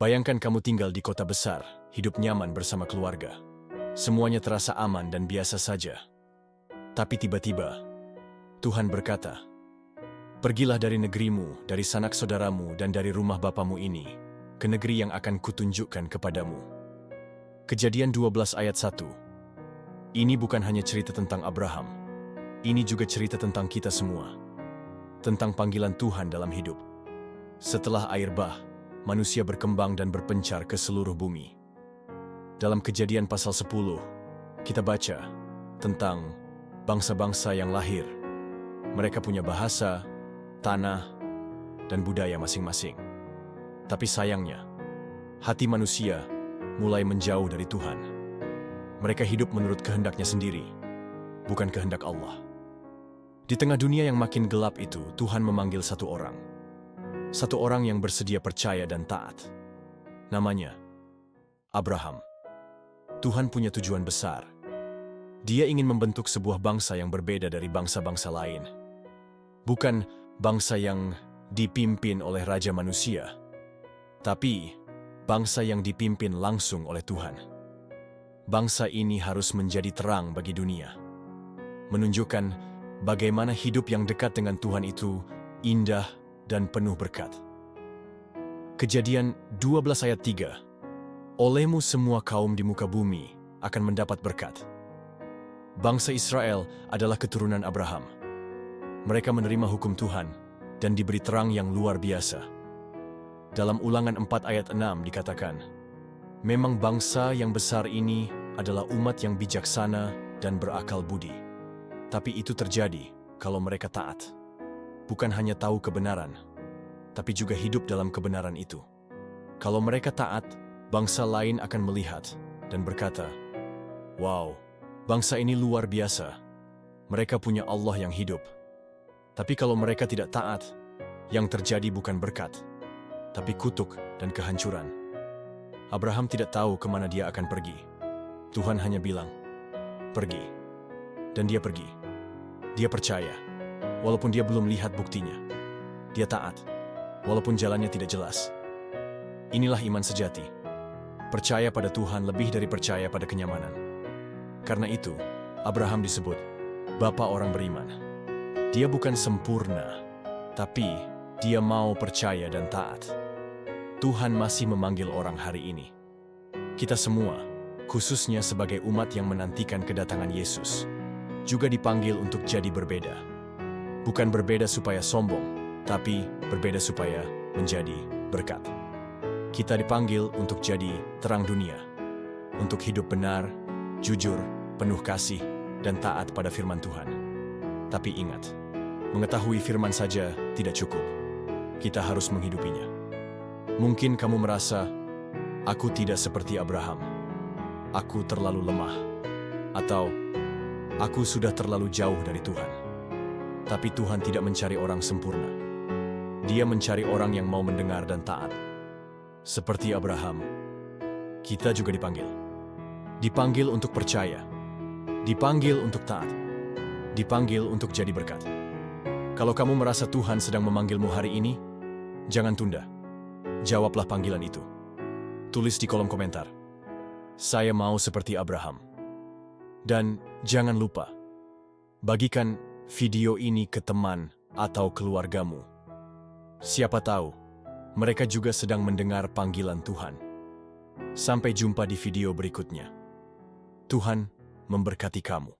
Bayangkan kamu tinggal di kota besar, hidup nyaman bersama keluarga. Semuanya terasa aman dan biasa saja. Tapi tiba-tiba, Tuhan berkata, "Pergilah dari negerimu, dari sanak saudaramu, dan dari rumah bapamu ini, ke negeri yang akan kutunjukkan kepadamu." Kejadian 12 ayat 1. Ini bukan hanya cerita tentang Abraham. Ini juga cerita tentang kita semua. Tentang panggilan Tuhan dalam hidup. Setelah air bah, manusia berkembang dan berpencar ke seluruh bumi. Dalam Kejadian pasal 10, kita baca tentang bangsa-bangsa yang lahir. Mereka punya bahasa, tanah, dan budaya masing-masing. Tapi sayangnya, hati manusia mulai menjauh dari Tuhan. Mereka hidup menurut kehendaknya sendiri, bukan kehendak Allah. Di tengah dunia yang makin gelap itu, Tuhan memanggil satu orang. Satu orang yang bersedia percaya dan taat. Namanya Abraham. Tuhan punya tujuan besar. Dia ingin membentuk sebuah bangsa yang berbeda dari bangsa-bangsa lain. Bukan bangsa yang dipimpin oleh raja manusia, tapi bangsa yang dipimpin langsung oleh Tuhan. Bangsa ini harus menjadi terang bagi dunia. Menunjukkan bagaimana hidup yang dekat dengan Tuhan itu indah dan penuh berkat. Kejadian 12 ayat 3. Olehmu semua kaum di muka bumi akan mendapat berkat. Bangsa Israel adalah keturunan Abraham. Mereka menerima hukum Tuhan dan diberi terang yang luar biasa. Dalam Ulangan 4 ayat 6 dikatakan, "Memang bangsa yang besar ini adalah umat yang bijaksana dan berakal budi. Tapi itu terjadi kalau mereka taat. Bukan hanya tahu kebenaran, tapi juga hidup dalam kebenaran itu." Kalau mereka taat, bangsa lain akan melihat dan berkata, "Wow, bangsa ini luar biasa. Mereka punya Allah yang hidup." Tapi kalau mereka tidak taat, yang terjadi bukan berkat, tapi kutuk dan kehancuran. Abraham tidak tahu kemana dia akan pergi. Tuhan hanya bilang, "Pergi." Dan dia pergi. Dia percaya, walaupun dia belum lihat buktinya. Dia taat, walaupun jalannya tidak jelas. Inilah iman sejati. Percaya pada Tuhan lebih dari percaya pada kenyamanan. Karena itu, Abraham disebut Bapa orang beriman. Dia bukan sempurna, tapi dia mau percaya dan taat. Tuhan masih memanggil orang hari ini. Kita semua, khususnya sebagai umat yang menantikan kedatangan Yesus, juga dipanggil untuk jadi berbeda. Bukan berbeda supaya sombong, tapi berbeda supaya menjadi berkat. Kita dipanggil untuk jadi terang dunia, untuk hidup benar, jujur, penuh kasih, dan taat pada firman Tuhan. Tapi ingat, mengetahui firman saja tidak cukup. Kita harus menghidupinya. Mungkin kamu merasa, "Aku tidak seperti Abraham. Aku terlalu lemah." Atau, "Aku sudah terlalu jauh dari Tuhan." Tapi Tuhan tidak mencari orang sempurna. Dia mencari orang yang mau mendengar dan taat. Seperti Abraham, kita juga dipanggil. Dipanggil untuk percaya. Dipanggil untuk taat. Dipanggil untuk jadi berkat. Kalau kamu merasa Tuhan sedang memanggilmu hari ini, jangan tunda. Jawablah panggilan itu. Tulis di kolom komentar, "Saya mau seperti Abraham." Dan jangan lupa, bagikan video ini ke teman atau keluargamu. Siapa tahu, mereka juga sedang mendengar panggilan Tuhan. Sampai jumpa di video berikutnya. Tuhan memberkati kamu.